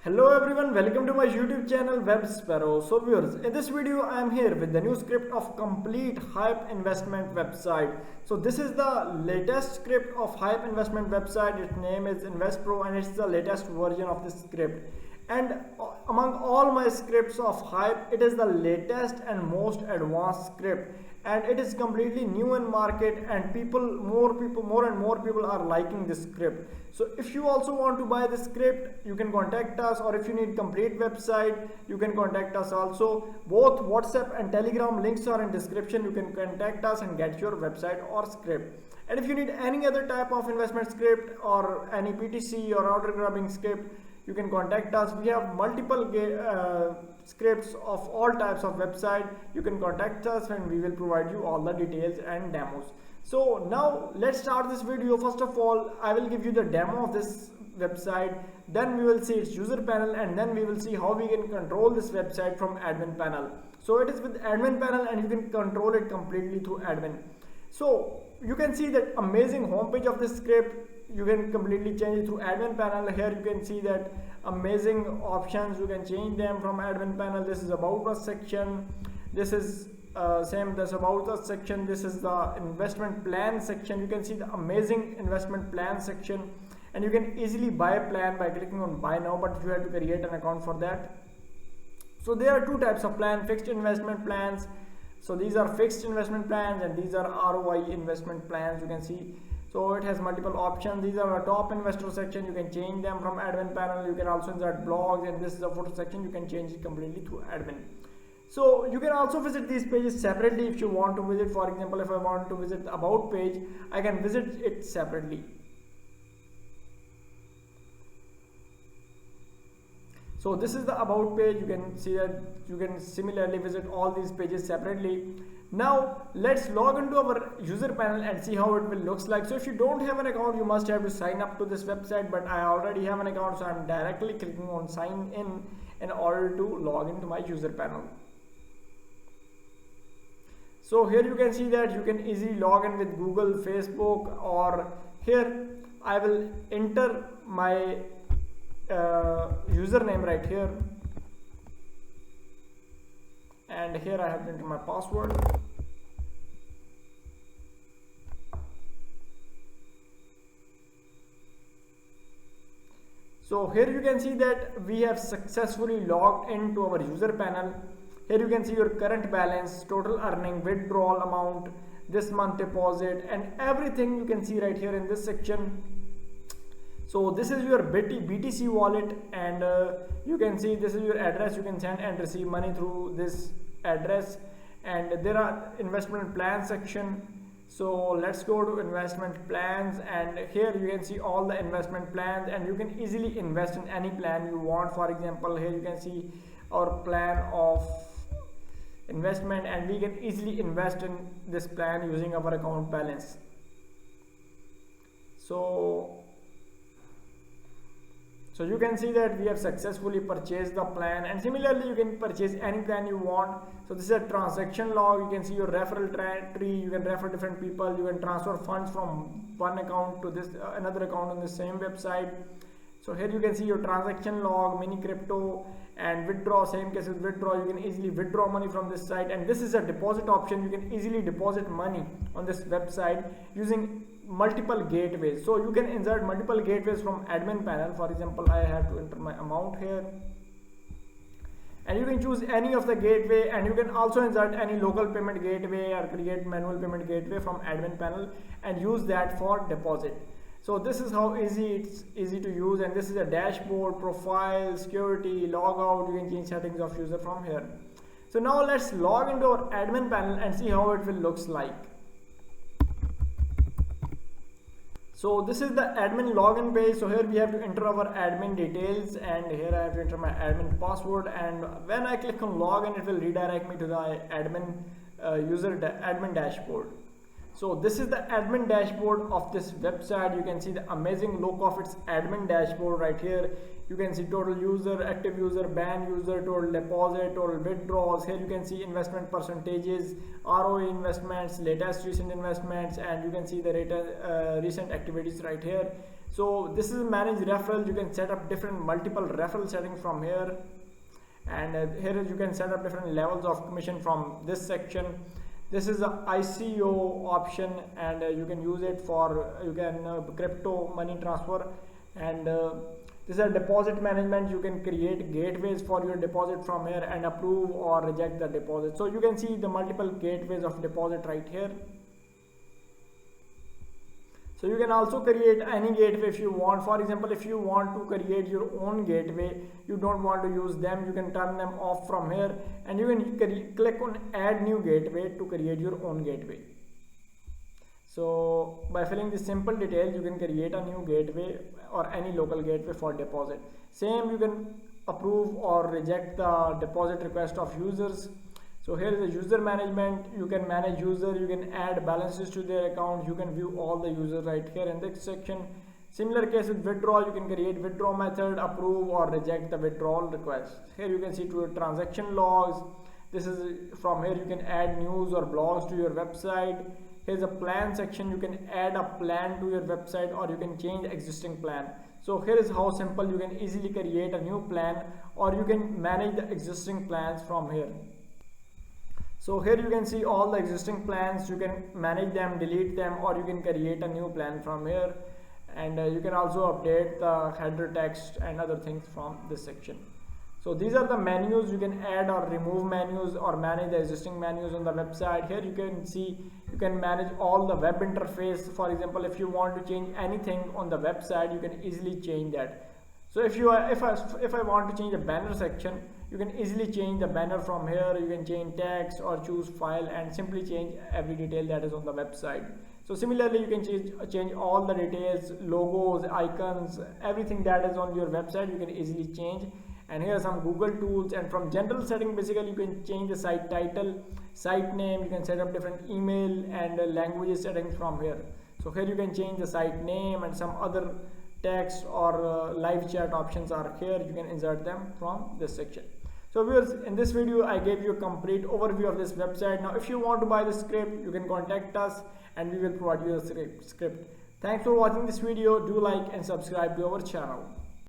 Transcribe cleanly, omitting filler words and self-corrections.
Hello everyone, welcome to my YouTube channel Web Sparrow. So viewers, in this video I am here with the new script of complete HYIP investment website. So this is the latest script of HYIP investment website. Its name is Invest Pro and it's the latest version of this script. And among all my scripts of HYIP, it is the latest and most advanced script, and it is completely new in market, and more and more people are liking this script. So if you also want to buy this script, you can contact us, or if you need complete website, you can contact us also. Both WhatsApp and Telegram links are in description. You can contact us and get your website or script. And if you need any other type of investment script or any PTC or order grabbing script, you can contact us. We have multiple scripts of all types of website. You can contact us and we will provide you all the details and demos. So now let's start this video. First of all, I will give you the demo of this website, then we will see its user panel, and then we will see how we can control this website from admin panel. So it is with admin panel and you can control it completely through admin. So you can see that amazing homepage of this script. You can completely change it through admin panel. Here you can see that amazing options. You can change them from admin panel. This is about us section. This is same, this about us section. This is the investment plan section. You can see the amazing investment plan section, and you can easily buy a plan by clicking on buy now, but you have to create an account for that. So there are two types of plan: fixed investment plans. So these are fixed investment plans and these are ROI investment plans. You can see, so it has multiple options. These are a top investor section. You can change them from admin panel. You can also insert blogs, and this is a photo section. You can change it completely through admin. So you can also visit these pages separately if you want to visit. For example, if I want to visit the about page, I can visit it separately. So this is the about page. You can see that you can similarly visit all these pages separately. Now let's log into our user panel and see how it will looks like. So if you don't have an account, you must have to sign up to this website, but I already have an account, so I'm directly clicking on sign in order to log into my user panel. So here you can see that you can easily log in with Google, Facebook, or here I will enter my username right here, and here I have to enter my password. So here you can see that we have successfully logged into our user panel. Here you can see your current balance, total earning, withdrawal amount, this month deposit, and everything you can see right here in this section. So this is your BTC wallet, and you can see this is your address. You can send and receive money through this address, and there are investment plan section. So let's go to investment plans, and here you can see all the investment plans, and you can easily invest in any plan you want. For example, here you can see our plan of investment, and we can easily invest in this plan using our account balance. So you can see that we have successfully purchased the plan, and similarly you can purchase any plan you want. So this is a transaction log. You can see your referral tree. You can refer different people. You can transfer funds from one account to this another account on the same website. So here you can see your transaction log, mini crypto, and withdraw. Same case with withdraw. You can easily withdraw money from this site, and this is a deposit option. You can easily deposit money on this website using multiple gateways. So you can insert multiple gateways from admin panel. For example, I have to enter my amount here, and you can choose any of the gateway, and you can also insert any local payment gateway or create manual payment gateway from admin panel and use that for deposit. So this is how it's easy to use, and this is a dashboard, profile, security, logout. You can change settings of user from here. So now let's log into our admin panel and see how it will looks like. So this is the admin login page. So here we have to enter our admin details, and here I have to enter my admin password, and when I click on login, it will redirect me to the admin admin dashboard. So this is the admin dashboard of this website. You can see the amazing look of its admin dashboard right here. You can see total user, active user, ban user, total deposit, total withdrawals. Here you can see investment percentages, ROI investments, latest recent investments, and you can see the recent activities right here. So this is manage referral. You can set up different multiple referral settings from here, and here you can set up different levels of commission from this section. This is the ICO option, and you can use it for crypto money transfer, and this is a deposit management. You can create gateways for your deposit from here and approve or reject the deposit. So you can see the multiple gateways of deposit right here. So you can also create any gateway if you want. For example, if you want to create your own gateway, you don't want to use them, you can turn them off from here, and you can click on add new gateway to create your own gateway. So by filling the simple details, you can create a new gateway or any local gateway for deposit. Same, you can approve or reject the deposit request of users. So here is the user management. You can manage user, you can add balances to their account, you can view all the users right here in this section. Similar case with withdrawal, you can create withdraw method, approve or reject the withdrawal request. Here you can see to your transaction logs. This is from here you can add news or blogs to your website. Here's a plan section. You can add a plan to your website or you can change existing plan. So here is how simple you can easily create a new plan, or you can manage the existing plans from here. So here you can see all the existing plans. You can manage them, delete them, or you can create a new plan from here, and you can also update the header text and other things from this section. So these are the menus. You can add or remove menus or manage the existing menus on the website. Here you can see you can manage all the web interface. For example, if you want to change anything on the website, you can easily change that. So if I want to change the banner section, you can easily change the banner from here. You can change text or choose file and simply change every detail that is on the website. So similarly, you can change all the details, logos, icons, everything that is on your website, you can easily change. And here are some Google tools, and from general setting, basically you can change the site title, site name, you can set up different email and languages settings from here. So here you can change the site name, and some other text or live chat options are here. You can insert them from this section. So viewers, in this video I gave you a complete overview of this website. Now if you want to buy the script, you can contact us and we will provide you the script. Thanks for watching this video. Do like and subscribe to our channel.